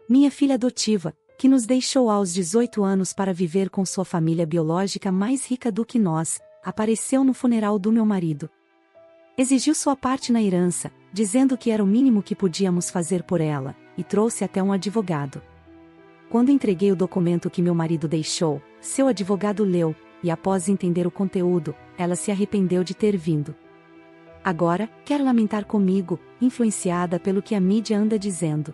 minha filha adotiva, que nos deixou aos 18 anos para viver com sua família biológica mais rica do que nós, apareceu no funeral do meu marido. Exigiu sua parte na herança, dizendo que era o mínimo que podíamos fazer por ela, e trouxe até um advogado. Quando entreguei o documento que meu marido deixou, seu advogado leu, e após entender o conteúdo, ela se arrependeu de ter vindo. Agora, quer lamentar comigo, influenciada pelo que a mídia anda dizendo.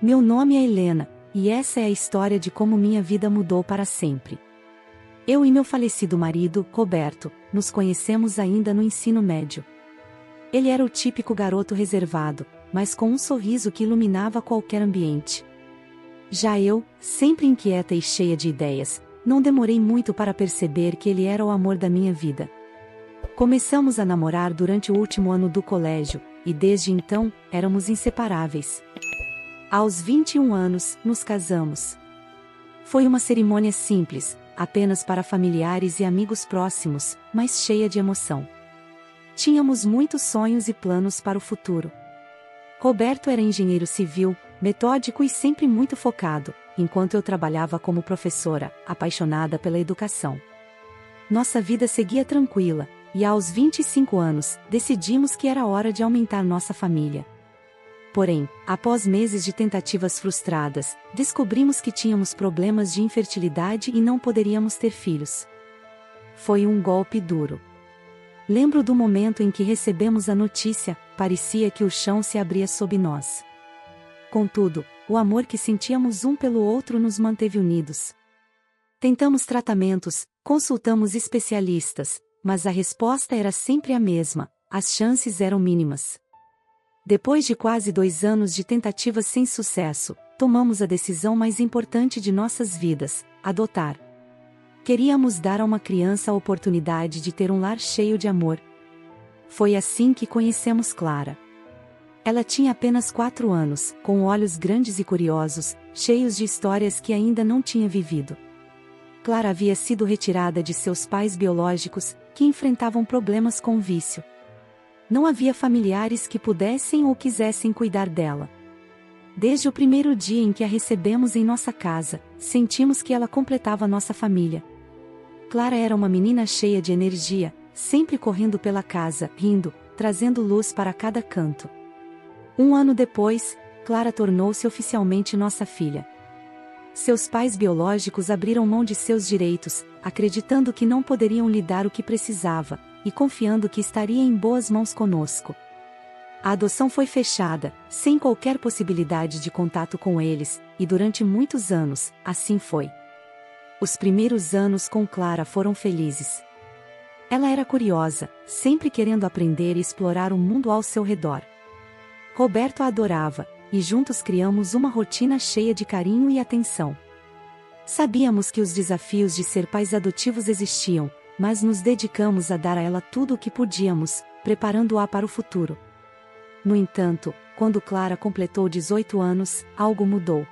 Meu nome é Helena, e essa é a história de como minha vida mudou para sempre. Eu e meu falecido marido, Roberto, nos conhecemos ainda no ensino médio. Ele era o típico garoto reservado, mas com um sorriso que iluminava qualquer ambiente. Já eu, sempre inquieta e cheia de ideias, não demorei muito para perceber que ele era o amor da minha vida. Começamos a namorar durante o último ano do colégio, e desde então, éramos inseparáveis. Aos 21 anos, nos casamos. Foi uma cerimônia simples, apenas para familiares e amigos próximos, mas cheia de emoção. Tínhamos muitos sonhos e planos para o futuro. Roberto era engenheiro civil, metódico e sempre muito focado, enquanto eu trabalhava como professora, apaixonada pela educação. Nossa vida seguia tranquila, e aos 25 anos, decidimos que era hora de aumentar nossa família. Porém, após meses de tentativas frustradas, descobrimos que tínhamos problemas de infertilidade e não poderíamos ter filhos. Foi um golpe duro. Lembro do momento em que recebemos a notícia, parecia que o chão se abria sob nós. Contudo, o amor que sentíamos um pelo outro nos manteve unidos. Tentamos tratamentos, consultamos especialistas, mas a resposta era sempre a mesma: as chances eram mínimas. Depois de quase 2 anos de tentativas sem sucesso, tomamos a decisão mais importante de nossas vidas: adotar. Queríamos dar a uma criança a oportunidade de ter um lar cheio de amor. Foi assim que conhecemos Clara. Ela tinha apenas 4 anos, com olhos grandes e curiosos, cheios de histórias que ainda não tinha vivido. Clara havia sido retirada de seus pais biológicos, que enfrentavam problemas com o vício. Não havia familiares que pudessem ou quisessem cuidar dela. Desde o primeiro dia em que a recebemos em nossa casa, sentimos que ela completava nossa família. Clara era uma menina cheia de energia, sempre correndo pela casa, rindo, trazendo luz para cada canto. 1 ano depois, Clara tornou-se oficialmente nossa filha. Seus pais biológicos abriram mão de seus direitos, acreditando que não poderiam lhe dar o que precisava, e confiando que estaria em boas mãos conosco. A adoção foi fechada, sem qualquer possibilidade de contato com eles, e durante muitos anos, assim foi. Os primeiros anos com Clara foram felizes. Ela era curiosa, sempre querendo aprender e explorar o mundo ao seu redor. Roberto a adorava, e juntos criamos uma rotina cheia de carinho e atenção. Sabíamos que os desafios de ser pais adotivos existiam, mas nos dedicamos a dar a ela tudo o que podíamos, preparando-a para o futuro. No entanto, quando Clara completou 18 anos, algo mudou.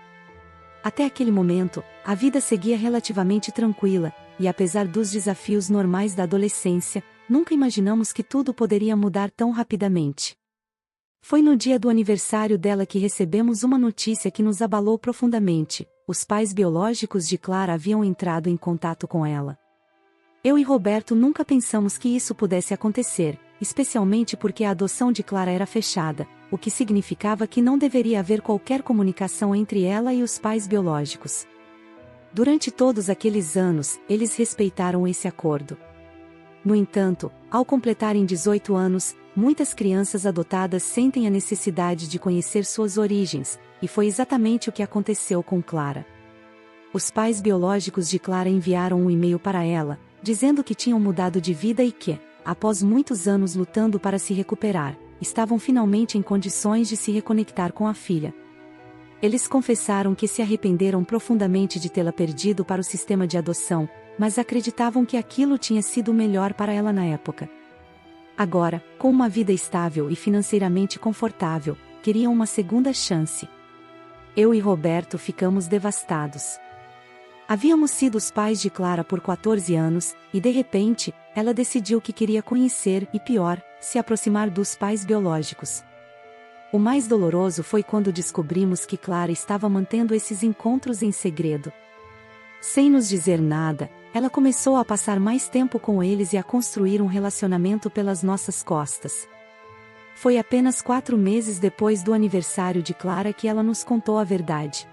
Até aquele momento, a vida seguia relativamente tranquila, e apesar dos desafios normais da adolescência, nunca imaginamos que tudo poderia mudar tão rapidamente. Foi no dia do aniversário dela que recebemos uma notícia que nos abalou profundamente: os pais biológicos de Clara haviam entrado em contato com ela. Eu e Roberto nunca pensamos que isso pudesse acontecer, especialmente porque a adoção de Clara era fechada, o que significava que não deveria haver qualquer comunicação entre ela e os pais biológicos. Durante todos aqueles anos, eles respeitaram esse acordo. No entanto, ao completarem 18 anos, muitas crianças adotadas sentem a necessidade de conhecer suas origens, e foi exatamente o que aconteceu com Clara. Os pais biológicos de Clara enviaram um e-mail para ela, dizendo que tinham mudado de vida e que, após muitos anos lutando para se recuperar, estavam finalmente em condições de se reconectar com a filha. Eles confessaram que se arrependeram profundamente de tê-la perdido para o sistema de adoção, mas acreditavam que aquilo tinha sido o melhor para ela na época. Agora, com uma vida estável e financeiramente confortável, queriam uma segunda chance. Eu e Roberto ficamos devastados. Havíamos sido os pais de Clara por 14 anos, e de repente, ela decidiu que queria conhecer e, pior, se aproximar dos pais biológicos. O mais doloroso foi quando descobrimos que Clara estava mantendo esses encontros em segredo. Sem nos dizer nada, ela começou a passar mais tempo com eles e a construir um relacionamento pelas nossas costas. Foi apenas 4 meses depois do aniversário de Clara que ela nos contou a verdade.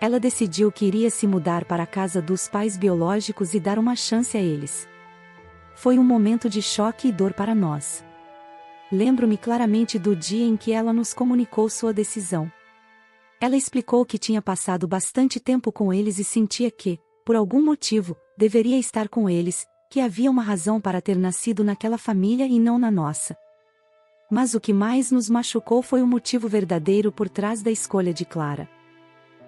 Ela decidiu que iria se mudar para a casa dos pais biológicos e dar uma chance a eles. Foi um momento de choque e dor para nós. Lembro-me claramente do dia em que ela nos comunicou sua decisão. Ela explicou que tinha passado bastante tempo com eles e sentia que, por algum motivo, deveria estar com eles, que havia uma razão para ter nascido naquela família e não na nossa. Mas o que mais nos machucou foi o motivo verdadeiro por trás da escolha de Clara.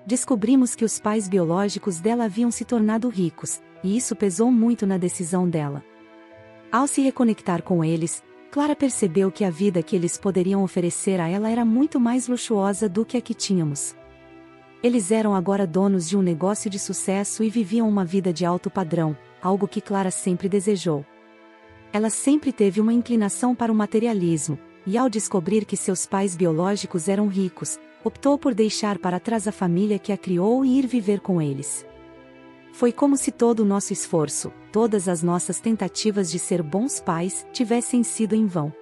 Descobrimos que os pais biológicos dela haviam se tornado ricos, e isso pesou muito na decisão dela. Ao se reconectar com eles, Clara percebeu que a vida que eles poderiam oferecer a ela era muito mais luxuosa do que a que tínhamos. Eles eram agora donos de um negócio de sucesso e viviam uma vida de alto padrão, algo que Clara sempre desejou. Ela sempre teve uma inclinação para o materialismo, e ao descobrir que seus pais biológicos eram ricos, optou por deixar para trás a família que a criou e ir viver com eles. Foi como se todo o nosso esforço, todas as nossas tentativas de ser bons pais, tivessem sido em vão.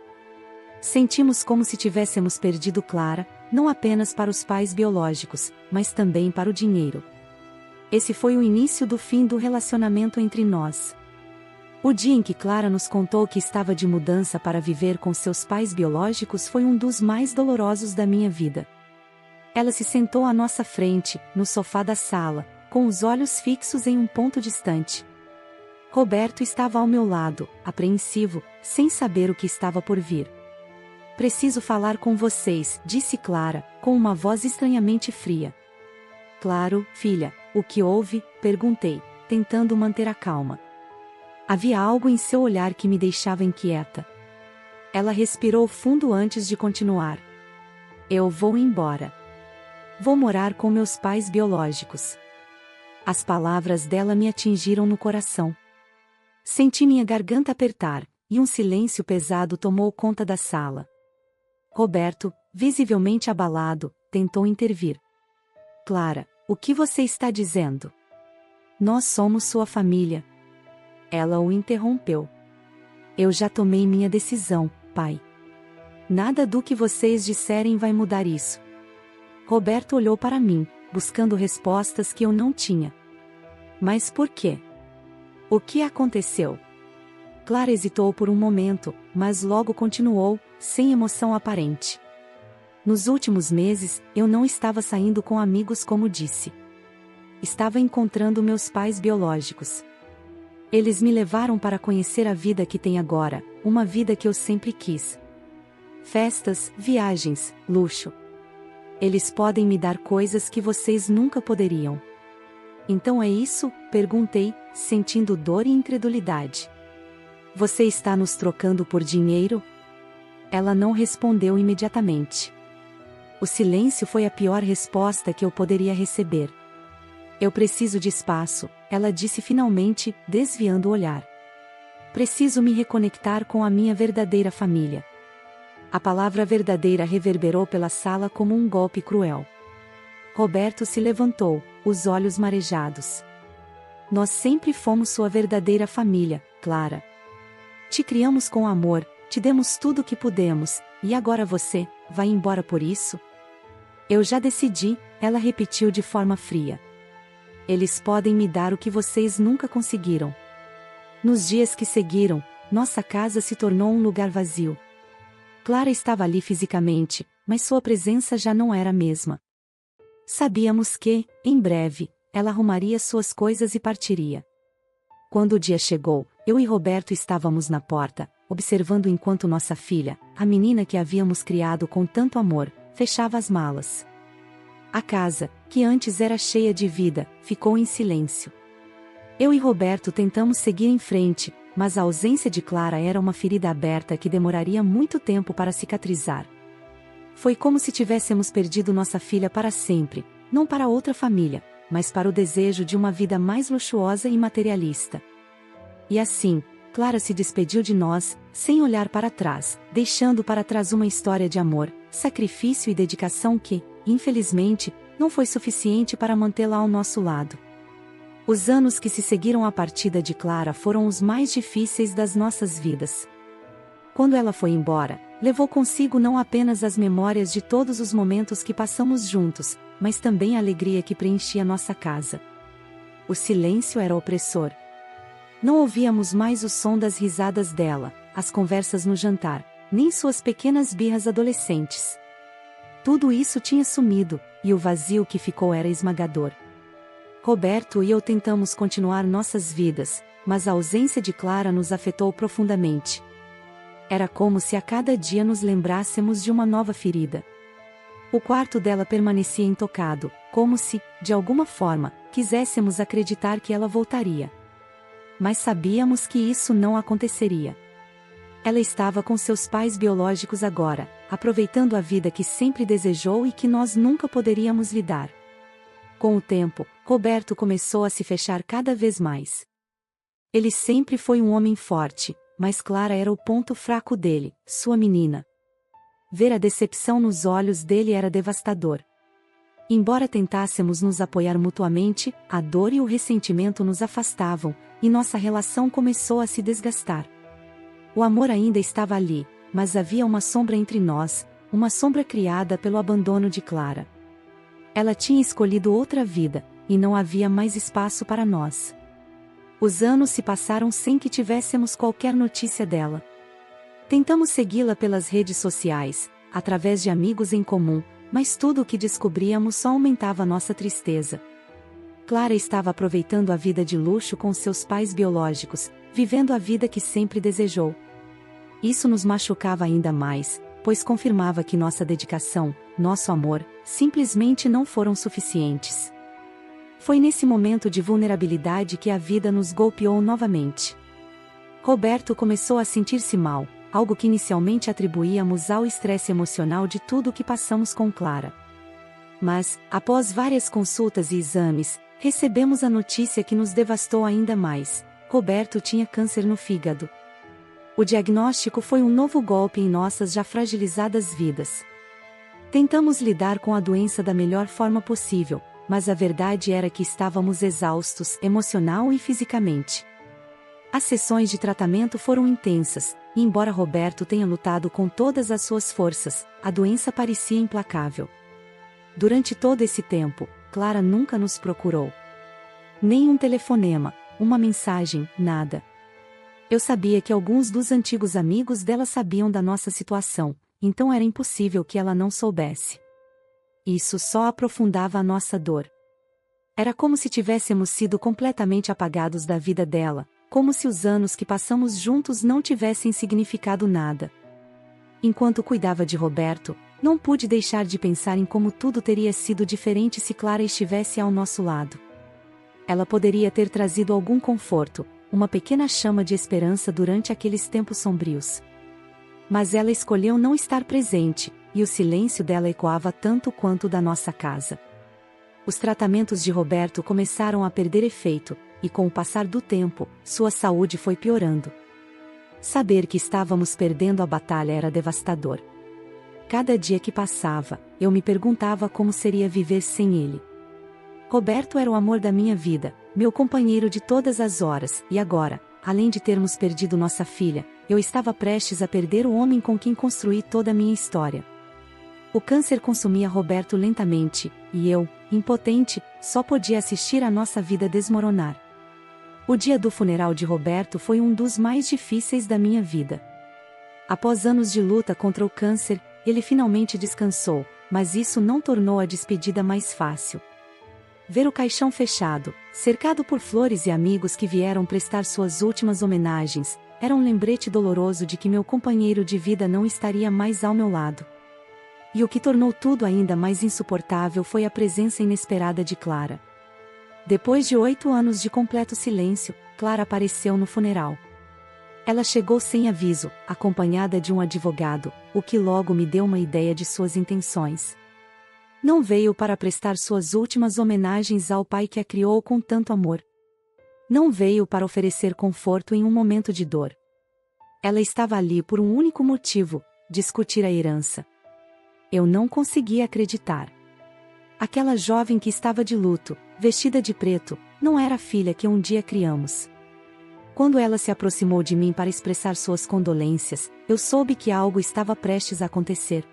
Sentimos como se tivéssemos perdido Clara, não apenas para os pais biológicos, mas também para o dinheiro. Esse foi o início do fim do relacionamento entre nós. O dia em que Clara nos contou que estava de mudança para viver com seus pais biológicos foi um dos mais dolorosos da minha vida. Ela se sentou à nossa frente, no sofá da sala, com os olhos fixos em um ponto distante. Roberto estava ao meu lado, apreensivo, sem saber o que estava por vir. "Preciso falar com vocês", disse Clara, com uma voz estranhamente fria. "Claro, filha, o que houve?", perguntei, tentando manter a calma. Havia algo em seu olhar que me deixava inquieta. Ela respirou fundo antes de continuar. "Eu vou embora. Vou morar com meus pais biológicos." As palavras dela me atingiram no coração. Senti minha garganta apertar, e um silêncio pesado tomou conta da sala. Roberto, visivelmente abalado, tentou intervir. "Clara, o que você está dizendo? Nós somos sua família." Ela o interrompeu. "Eu já tomei minha decisão, pai. Nada do que vocês disserem vai mudar isso." Roberto olhou para mim, buscando respostas que eu não tinha. "Mas por quê? O que aconteceu?" Clara hesitou por um momento, mas logo continuou, sem emoção aparente. "Nos últimos meses, eu não estava saindo com amigos como disse. Estava encontrando meus pais biológicos. Eles me levaram para conhecer a vida que tenho agora, uma vida que eu sempre quis. Festas, viagens, luxo. Eles podem me dar coisas que vocês nunca poderiam." "Então é isso?", perguntei, sentindo dor e incredulidade. "Você está nos trocando por dinheiro?" Ela não respondeu imediatamente. O silêncio foi a pior resposta que eu poderia receber. "Eu preciso de espaço", ela disse finalmente, desviando o olhar. "Preciso me reconectar com a minha verdadeira família." A palavra verdadeira reverberou pela sala como um golpe cruel. Roberto se levantou, os olhos marejados. "Nós sempre fomos sua verdadeira família, Clara. Te criamos com amor, te demos tudo o que pudemos, e agora você vai embora por isso?" "Eu já decidi", ela repetiu de forma fria. "Eles podem me dar o que vocês nunca conseguiram." Nos dias que seguiram, nossa casa se tornou um lugar vazio. Clara estava ali fisicamente, mas sua presença já não era a mesma. Sabíamos que, em breve, ela arrumaria suas coisas e partiria. Quando o dia chegou, eu e Roberto estávamos na porta, observando enquanto nossa filha, a menina que havíamos criado com tanto amor, fechava as malas. A casa, que antes era cheia de vida, ficou em silêncio. Eu e Roberto tentamos seguir em frente, mas a ausência de Clara era uma ferida aberta que demoraria muito tempo para cicatrizar. Foi como se tivéssemos perdido nossa filha para sempre, não para outra família, mas para o desejo de uma vida mais luxuosa e materialista. E assim, Clara se despediu de nós, sem olhar para trás, deixando para trás uma história de amor, sacrifício e dedicação que, infelizmente, não foi suficiente para mantê-la ao nosso lado. Os anos que se seguiram à partida de Clara foram os mais difíceis das nossas vidas. Quando ela foi embora, levou consigo não apenas as memórias de todos os momentos que passamos juntos, mas também a alegria que preenchia nossa casa. O silêncio era opressor. Não ouvíamos mais o som das risadas dela, as conversas no jantar, nem suas pequenas birras adolescentes. Tudo isso tinha sumido, e o vazio que ficou era esmagador. Roberto e eu tentamos continuar nossas vidas, mas a ausência de Clara nos afetou profundamente. Era como se a cada dia nos lembrássemos de uma nova ferida. O quarto dela permanecia intocado, como se, de alguma forma, quiséssemos acreditar que ela voltaria. Mas sabíamos que isso não aconteceria. Ela estava com seus pais biológicos agora, aproveitando a vida que sempre desejou e que nós nunca poderíamos lhe dar. Com o tempo, Roberto começou a se fechar cada vez mais. Ele sempre foi um homem forte, mas Clara era o ponto fraco dele, sua menina. Ver a decepção nos olhos dele era devastador. Embora tentássemos nos apoiar mutuamente, a dor e o ressentimento nos afastavam, e nossa relação começou a se desgastar. O amor ainda estava ali, mas havia uma sombra entre nós, uma sombra criada pelo abandono de Clara. Ela tinha escolhido outra vida, e não havia mais espaço para nós. Os anos se passaram sem que tivéssemos qualquer notícia dela. Tentamos segui-la pelas redes sociais, através de amigos em comum, mas tudo o que descobríamos só aumentava nossa tristeza. Clara estava aproveitando a vida de luxo com seus pais biológicos, vivendo a vida que sempre desejou. Isso nos machucava ainda mais, pois confirmava que nossa dedicação, nosso amor, simplesmente não foram suficientes. Foi nesse momento de vulnerabilidade que a vida nos golpeou novamente. Roberto começou a sentir-se mal, algo que inicialmente atribuíamos ao estresse emocional de tudo o que passamos com Clara. Mas, após várias consultas e exames, recebemos a notícia que nos devastou ainda mais: Roberto tinha câncer no fígado. O diagnóstico foi um novo golpe em nossas já fragilizadas vidas. Tentamos lidar com a doença da melhor forma possível, mas a verdade era que estávamos exaustos, emocional e fisicamente. As sessões de tratamento foram intensas, e embora Roberto tenha lutado com todas as suas forças, a doença parecia implacável. Durante todo esse tempo, Clara nunca nos procurou. Nem um telefonema, uma mensagem, nada. Eu sabia que alguns dos antigos amigos dela sabiam da nossa situação, então era impossível que ela não soubesse. Isso só aprofundava a nossa dor. Era como se tivéssemos sido completamente apagados da vida dela, como se os anos que passamos juntos não tivessem significado nada. Enquanto cuidava de Roberto, não pude deixar de pensar em como tudo teria sido diferente se Clara estivesse ao nosso lado. Ela poderia ter trazido algum conforto, uma pequena chama de esperança durante aqueles tempos sombrios. Mas ela escolheu não estar presente, e o silêncio dela ecoava tanto quanto o da nossa casa. Os tratamentos de Roberto começaram a perder efeito, e com o passar do tempo, sua saúde foi piorando. Saber que estávamos perdendo a batalha era devastador. Cada dia que passava, eu me perguntava como seria viver sem ele. Roberto era o amor da minha vida, meu companheiro de todas as horas, e agora, além de termos perdido nossa filha, eu estava prestes a perder o homem com quem construí toda a minha história. O câncer consumia Roberto lentamente, e eu, impotente, só podia assistir a nossa vida desmoronar. O dia do funeral de Roberto foi um dos mais difíceis da minha vida. Após anos de luta contra o câncer, ele finalmente descansou, mas isso não tornou a despedida mais fácil. Ver o caixão fechado, cercado por flores e amigos que vieram prestar suas últimas homenagens, era um lembrete doloroso de que meu companheiro de vida não estaria mais ao meu lado. E o que tornou tudo ainda mais insuportável foi a presença inesperada de Clara. Depois de 8 anos de completo silêncio, Clara apareceu no funeral. Ela chegou sem aviso, acompanhada de um advogado, o que logo me deu uma ideia de suas intenções. Não veio para prestar suas últimas homenagens ao pai que a criou com tanto amor. Não veio para oferecer conforto em um momento de dor. Ela estava ali por um único motivo: discutir a herança. Eu não conseguia acreditar. Aquela jovem que estava de luto, vestida de preto, não era a filha que um dia criamos. Quando ela se aproximou de mim para expressar suas condolências, eu soube que algo estava prestes a acontecer.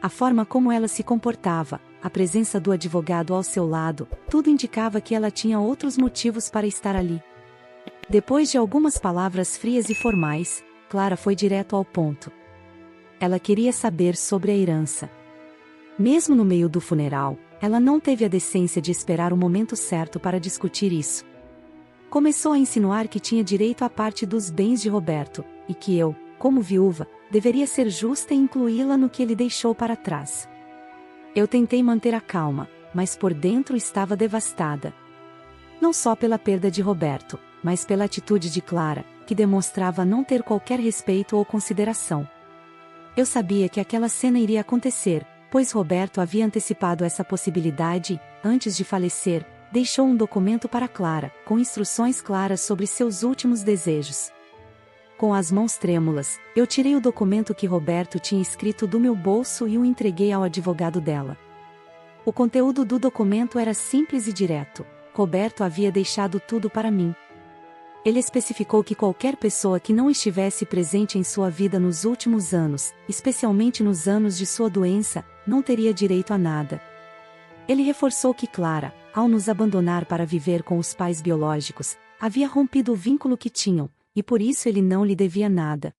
A forma como ela se comportava, a presença do advogado ao seu lado, tudo indicava que ela tinha outros motivos para estar ali. Depois de algumas palavras frias e formais, Clara foi direto ao ponto. Ela queria saber sobre a herança. Mesmo no meio do funeral, ela não teve a decência de esperar o momento certo para discutir isso. Começou a insinuar que tinha direito à parte dos bens de Roberto, e que eu, como viúva, deveria ser justa e incluí-la no que ele deixou para trás. Eu tentei manter a calma, mas por dentro estava devastada. Não só pela perda de Roberto, mas pela atitude de Clara, que demonstrava não ter qualquer respeito ou consideração. Eu sabia que aquela cena iria acontecer, pois Roberto havia antecipado essa possibilidade e, antes de falecer, deixou um documento para Clara, com instruções claras sobre seus últimos desejos. Com as mãos trêmulas, eu tirei o documento que Roberto tinha escrito do meu bolso e o entreguei ao advogado dela. O conteúdo do documento era simples e direto. Roberto havia deixado tudo para mim. Ele especificou que qualquer pessoa que não estivesse presente em sua vida nos últimos anos, especialmente nos anos de sua doença, não teria direito a nada. Ele reforçou que Clara, ao nos abandonar para viver com os pais biológicos, havia rompido o vínculo que tinham, e por isso ele não lhe devia nada.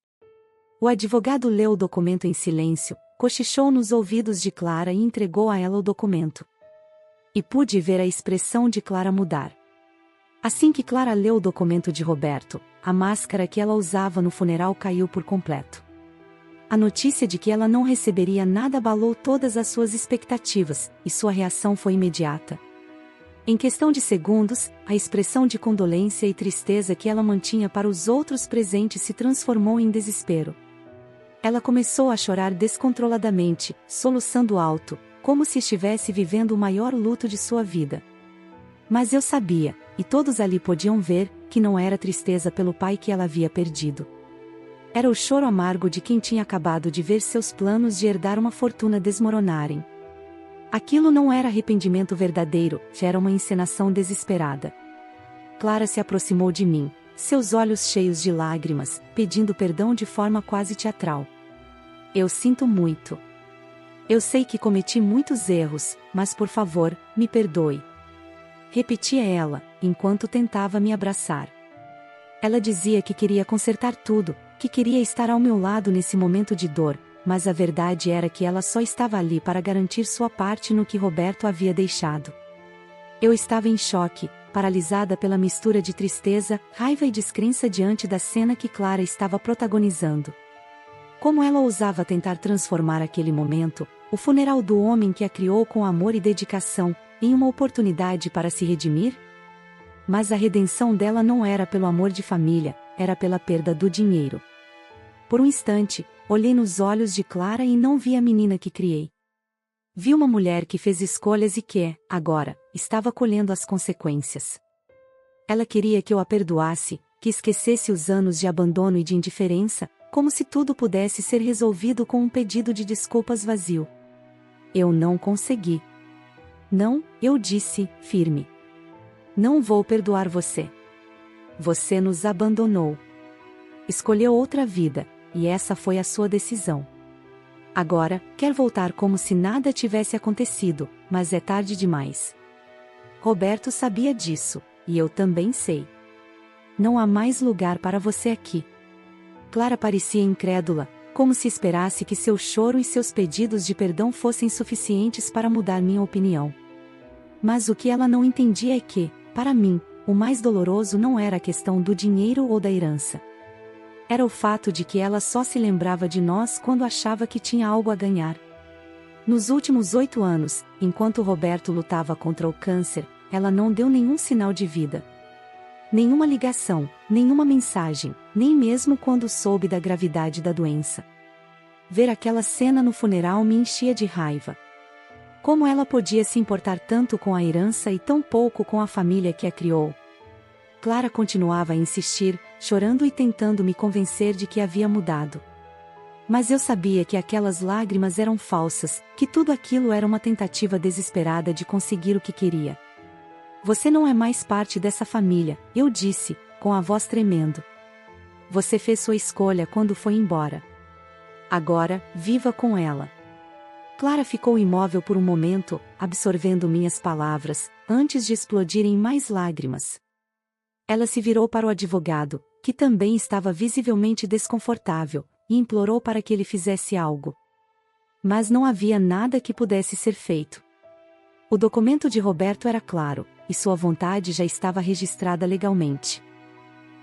O advogado leu o documento em silêncio, cochichou nos ouvidos de Clara e entregou a ela o documento. E pude ver a expressão de Clara mudar. Assim que Clara leu o documento de Roberto, a máscara que ela usava no funeral caiu por completo. A notícia de que ela não receberia nada abalou todas as suas expectativas, e sua reação foi imediata. Em questão de segundos, a expressão de condolência e tristeza que ela mantinha para os outros presentes se transformou em desespero. Ela começou a chorar descontroladamente, soluçando alto, como se estivesse vivendo o maior luto de sua vida. Mas eu sabia, e todos ali podiam ver, que não era tristeza pelo pai que ela havia perdido. Era o choro amargo de quem tinha acabado de ver seus planos de herdar uma fortuna desmoronarem. Aquilo não era arrependimento verdadeiro, era uma encenação desesperada. Clara se aproximou de mim, seus olhos cheios de lágrimas, pedindo perdão de forma quase teatral. Eu sinto muito. Eu sei que cometi muitos erros, mas por favor, me perdoe. Repetia ela, enquanto tentava me abraçar. Ela dizia que queria consertar tudo, que queria estar ao meu lado nesse momento de dor, mas a verdade era que ela só estava ali para garantir sua parte no que Roberto havia deixado. Eu estava em choque, paralisada pela mistura de tristeza, raiva e descrença diante da cena que Clara estava protagonizando. Como ela ousava tentar transformar aquele momento, o funeral do homem que a criou com amor e dedicação, em uma oportunidade para se redimir? Mas a redenção dela não era pelo amor de família, era pela perda do dinheiro. Por um instante, olhei nos olhos de Clara e não vi a menina que criei. Vi uma mulher que fez escolhas e que, agora, estava colhendo as consequências. Ela queria que eu a perdoasse, que esquecesse os anos de abandono e de indiferença, como se tudo pudesse ser resolvido com um pedido de desculpas vazio. Eu não consegui. Não, eu disse, firme. Não vou perdoar você. Você nos abandonou. Escolheu outra vida, e essa foi a sua decisão. Agora, quer voltar como se nada tivesse acontecido, mas é tarde demais. Roberto sabia disso, e eu também sei. Não há mais lugar para você aqui. Clara parecia incrédula, como se esperasse que seu choro e seus pedidos de perdão fossem suficientes para mudar minha opinião. Mas o que ela não entendia é que, para mim, o mais doloroso não era a questão do dinheiro ou da herança. Era o fato de que ela só se lembrava de nós quando achava que tinha algo a ganhar. Nos últimos 8 anos, enquanto Roberto lutava contra o câncer, ela não deu nenhum sinal de vida. Nenhuma ligação, nenhuma mensagem, nem mesmo quando soube da gravidade da doença. Ver aquela cena no funeral me enchia de raiva. Como ela podia se importar tanto com a herança e tão pouco com a família que a criou? Clara continuava a insistir, chorando e tentando me convencer de que havia mudado. Mas eu sabia que aquelas lágrimas eram falsas, que tudo aquilo era uma tentativa desesperada de conseguir o que queria. Você não é mais parte dessa família, eu disse, com a voz tremendo. Você fez sua escolha quando foi embora. Agora, viva com ela. Clara ficou imóvel por um momento, absorvendo minhas palavras, antes de explodir em mais lágrimas. Ela se virou para o advogado, que também estava visivelmente desconfortável, e implorou para que ele fizesse algo. Mas não havia nada que pudesse ser feito. O documento de Roberto era claro, e sua vontade já estava registrada legalmente.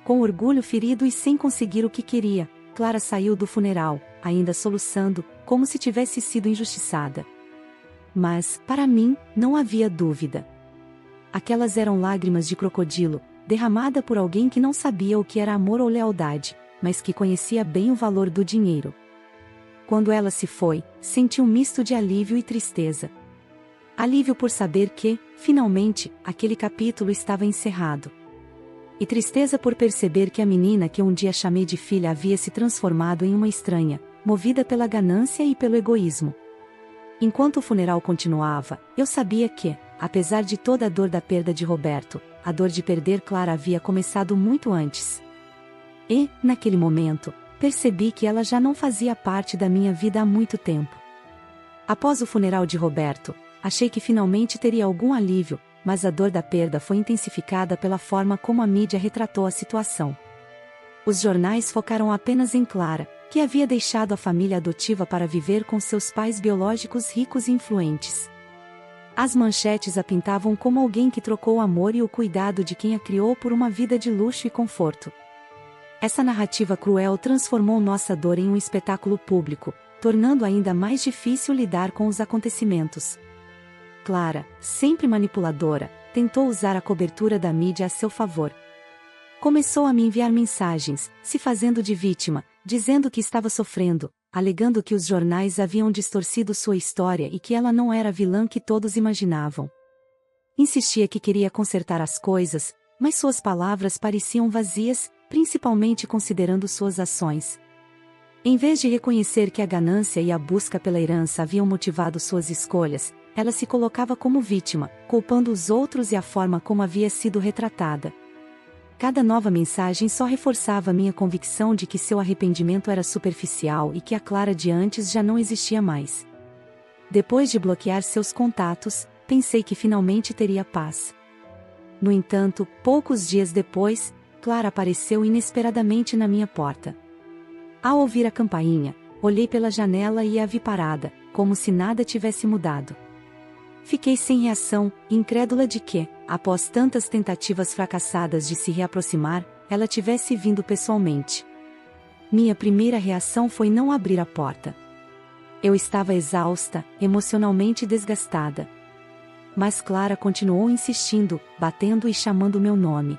Com orgulho ferido e sem conseguir o que queria, Clara saiu do funeral, ainda soluçando, como se tivesse sido injustiçada. Mas, para mim, não havia dúvida. Aquelas eram lágrimas de crocodilo, derramada por alguém que não sabia o que era amor ou lealdade, mas que conhecia bem o valor do dinheiro. Quando ela se foi, senti um misto de alívio e tristeza. Alívio por saber que, finalmente, aquele capítulo estava encerrado. E tristeza por perceber que a menina que um dia chamei de filha havia se transformado em uma estranha, movida pela ganância e pelo egoísmo. Enquanto o funeral continuava, eu sabia que, apesar de toda a dor da perda de Roberto, a dor de perder Clara havia começado muito antes. E, naquele momento, percebi que ela já não fazia parte da minha vida há muito tempo. Após o funeral de Roberto, achei que finalmente teria algum alívio, mas a dor da perda foi intensificada pela forma como a mídia retratou a situação. Os jornais focaram apenas em Clara, que havia deixado a família adotiva para viver com seus pais biológicos ricos e influentes. As manchetes a pintavam como alguém que trocou o amor e o cuidado de quem a criou por uma vida de luxo e conforto. Essa narrativa cruel transformou nossa dor em um espetáculo público, tornando ainda mais difícil lidar com os acontecimentos. Clara, sempre manipuladora, tentou usar a cobertura da mídia a seu favor. Começou a me enviar mensagens, se fazendo de vítima, dizendo que estava sofrendo, alegando que os jornais haviam distorcido sua história e que ela não era a vilã que todos imaginavam. Insistia que queria consertar as coisas, mas suas palavras pareciam vazias, principalmente considerando suas ações. Em vez de reconhecer que a ganância e a busca pela herança haviam motivado suas escolhas, ela se colocava como vítima, culpando os outros e a forma como havia sido retratada. Cada nova mensagem só reforçava minha convicção de que seu arrependimento era superficial e que a Clara de antes já não existia mais. Depois de bloquear seus contatos, pensei que finalmente teria paz. No entanto, poucos dias depois, Clara apareceu inesperadamente na minha porta. Ao ouvir a campainha, olhei pela janela e a vi parada, como se nada tivesse mudado. Fiquei sem reação, incrédula de que, após tantas tentativas fracassadas de se reaproximar, ela tivesse vindo pessoalmente. Minha primeira reação foi não abrir a porta. Eu estava exausta, emocionalmente desgastada. Mas Clara continuou insistindo, batendo e chamando meu nome.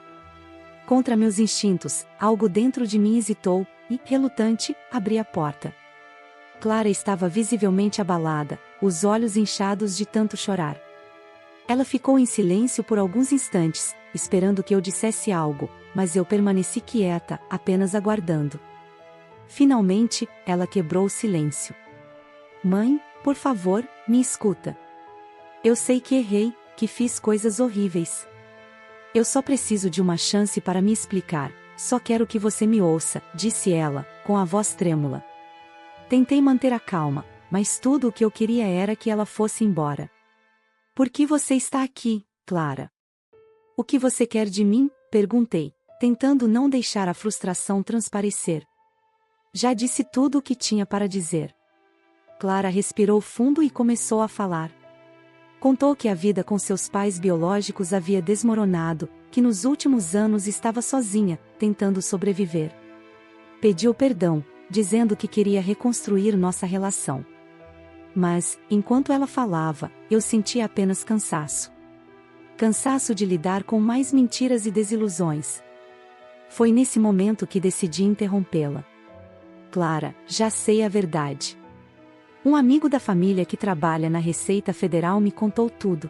Contra meus instintos, algo dentro de mim hesitou, e, relutante, abri a porta. Clara estava visivelmente abalada, os olhos inchados de tanto chorar. Ela ficou em silêncio por alguns instantes, esperando que eu dissesse algo, mas eu permaneci quieta, apenas aguardando. Finalmente, ela quebrou o silêncio. Mãe, por favor, me escuta. Eu sei que errei, que fiz coisas horríveis. Eu só preciso de uma chance para me explicar, só quero que você me ouça, disse ela, com a voz trêmula. Tentei manter a calma, mas tudo o que eu queria era que ela fosse embora. Por que você está aqui, Clara? O que você quer de mim? Perguntei, tentando não deixar a frustração transparecer. Já disse tudo o que tinha para dizer. Clara respirou fundo e começou a falar. Contou que a vida com seus pais biológicos havia desmoronado, que nos últimos anos estava sozinha, tentando sobreviver. Pediu perdão, dizendo que queria reconstruir nossa relação. Mas, enquanto ela falava, eu sentia apenas cansaço. Cansaço de lidar com mais mentiras e desilusões. Foi nesse momento que decidi interrompê-la. Clara, já sei a verdade. Um amigo da família que trabalha na Receita Federal me contou tudo.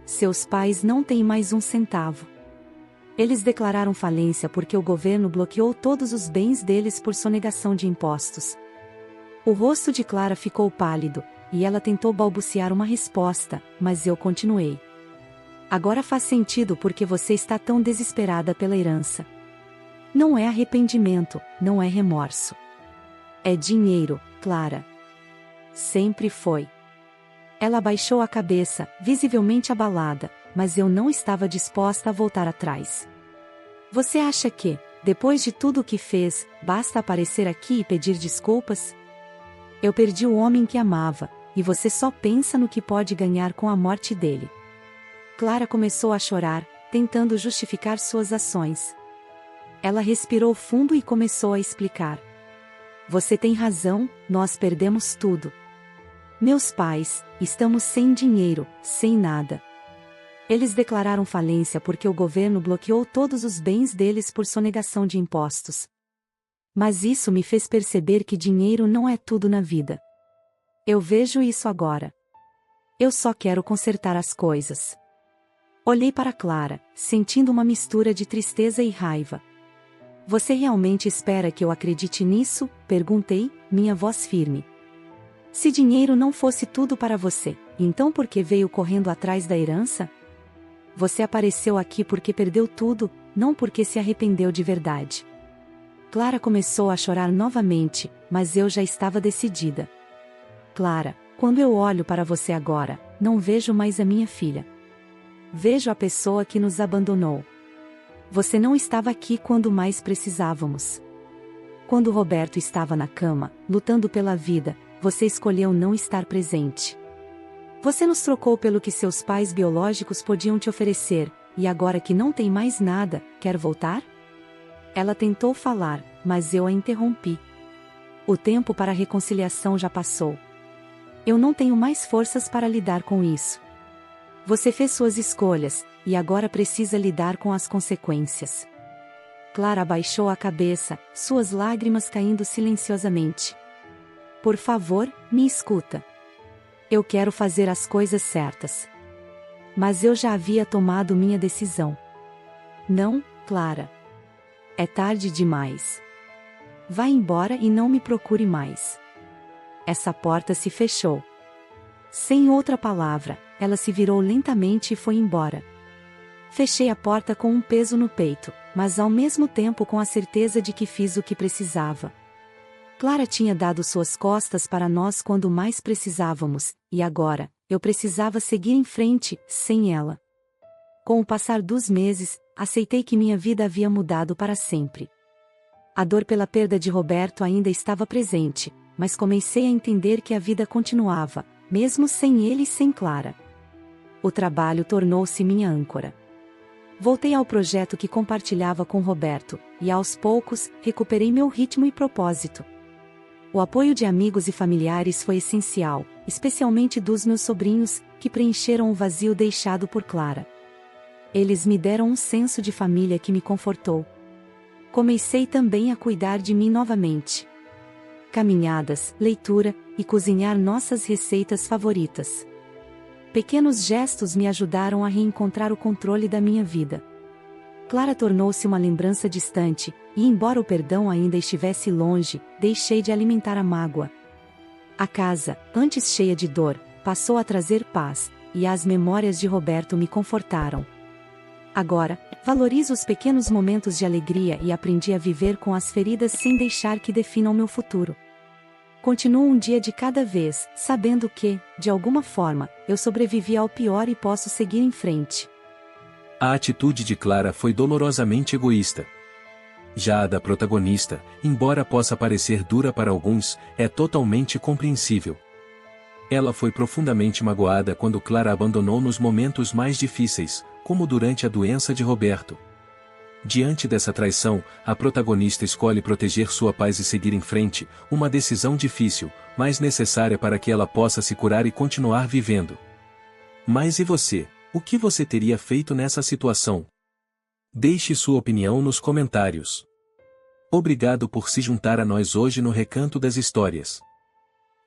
Seus pais não têm mais um centavo. Eles declararam falência porque o governo bloqueou todos os bens deles por sonegação de impostos. O rosto de Clara ficou pálido, e ela tentou balbuciar uma resposta, mas eu continuei. Agora faz sentido porque você está tão desesperada pela herança. Não é arrependimento, não é remorso. É dinheiro, Clara. Sempre foi. Ela abaixou a cabeça, visivelmente abalada, mas eu não estava disposta a voltar atrás. Você acha que, depois de tudo o que fez, basta aparecer aqui e pedir desculpas? Eu perdi o homem que amava, e você só pensa no que pode ganhar com a morte dele. Clara começou a chorar, tentando justificar suas ações. Ela respirou fundo e começou a explicar. Você tem razão, nós perdemos tudo. Meus pais, estamos sem dinheiro, sem nada. Eles declararam falência porque o governo bloqueou todos os bens deles por sonegação de impostos. Mas isso me fez perceber que dinheiro não é tudo na vida. Eu vejo isso agora. Eu só quero consertar as coisas. Olhei para Clara, sentindo uma mistura de tristeza e raiva. Você realmente espera que eu acredite nisso? Perguntei, minha voz firme. Se dinheiro não fosse tudo para você, então por que veio correndo atrás da herança? Você apareceu aqui porque perdeu tudo, não porque se arrependeu de verdade. Clara começou a chorar novamente, mas eu já estava decidida. Clara, quando eu olho para você agora, não vejo mais a minha filha. Vejo a pessoa que nos abandonou. Você não estava aqui quando mais precisávamos. Quando Roberto estava na cama, lutando pela vida, você escolheu não estar presente. Você nos trocou pelo que seus pais biológicos podiam te oferecer, e agora que não tem mais nada, quer voltar? Ela tentou falar, mas eu a interrompi. O tempo para a reconciliação já passou. Eu não tenho mais forças para lidar com isso. Você fez suas escolhas, e agora precisa lidar com as consequências. Clara abaixou a cabeça, suas lágrimas caindo silenciosamente. Por favor, me escuta. Eu quero fazer as coisas certas. Mas eu já havia tomado minha decisão. Não, Clara. É tarde demais. Vá embora e não me procure mais. Essa porta se fechou. Sem outra palavra, ela se virou lentamente e foi embora. Fechei a porta com um peso no peito, mas ao mesmo tempo com a certeza de que fiz o que precisava. Clara tinha dado suas costas para nós quando mais precisávamos, e agora, eu precisava seguir em frente, sem ela. Com o passar dos meses, aceitei que minha vida havia mudado para sempre. A dor pela perda de Roberto ainda estava presente, mas comecei a entender que a vida continuava, mesmo sem ele e sem Clara. O trabalho tornou-se minha âncora. Voltei ao projeto que compartilhava com Roberto, e aos poucos, recuperei meu ritmo e propósito. O apoio de amigos e familiares foi essencial, especialmente dos meus sobrinhos, que preencheram o vazio deixado por Clara. Eles me deram um senso de família que me confortou. Comecei também a cuidar de mim novamente. Caminhadas, leitura, e cozinhar nossas receitas favoritas. Pequenos gestos me ajudaram a reencontrar o controle da minha vida. Clara tornou-se uma lembrança distante, e embora o perdão ainda estivesse longe, deixei de alimentar a mágoa. A casa, antes cheia de dor, passou a trazer paz, e as memórias de Roberto me confortaram. Agora, valorizo os pequenos momentos de alegria e aprendi a viver com as feridas sem deixar que definam meu futuro. Continuo um dia de cada vez, sabendo que, de alguma forma, eu sobrevivi ao pior e posso seguir em frente. A atitude de Clara foi dolorosamente egoísta. Já a da protagonista, embora possa parecer dura para alguns, é totalmente compreensível. Ela foi profundamente magoada quando Clara a abandonou nos momentos mais difíceis, como durante a doença de Roberto. Diante dessa traição, a protagonista escolhe proteger sua paz e seguir em frente, uma decisão difícil, mas necessária para que ela possa se curar e continuar vivendo. Mas e você? O que você teria feito nessa situação? Deixe sua opinião nos comentários. Obrigado por se juntar a nós hoje no Recanto das Histórias.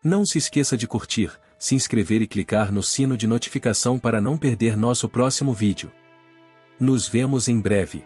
Não se esqueça de curtir, se inscrever e clicar no sino de notificação para não perder nosso próximo vídeo. Nos vemos em breve.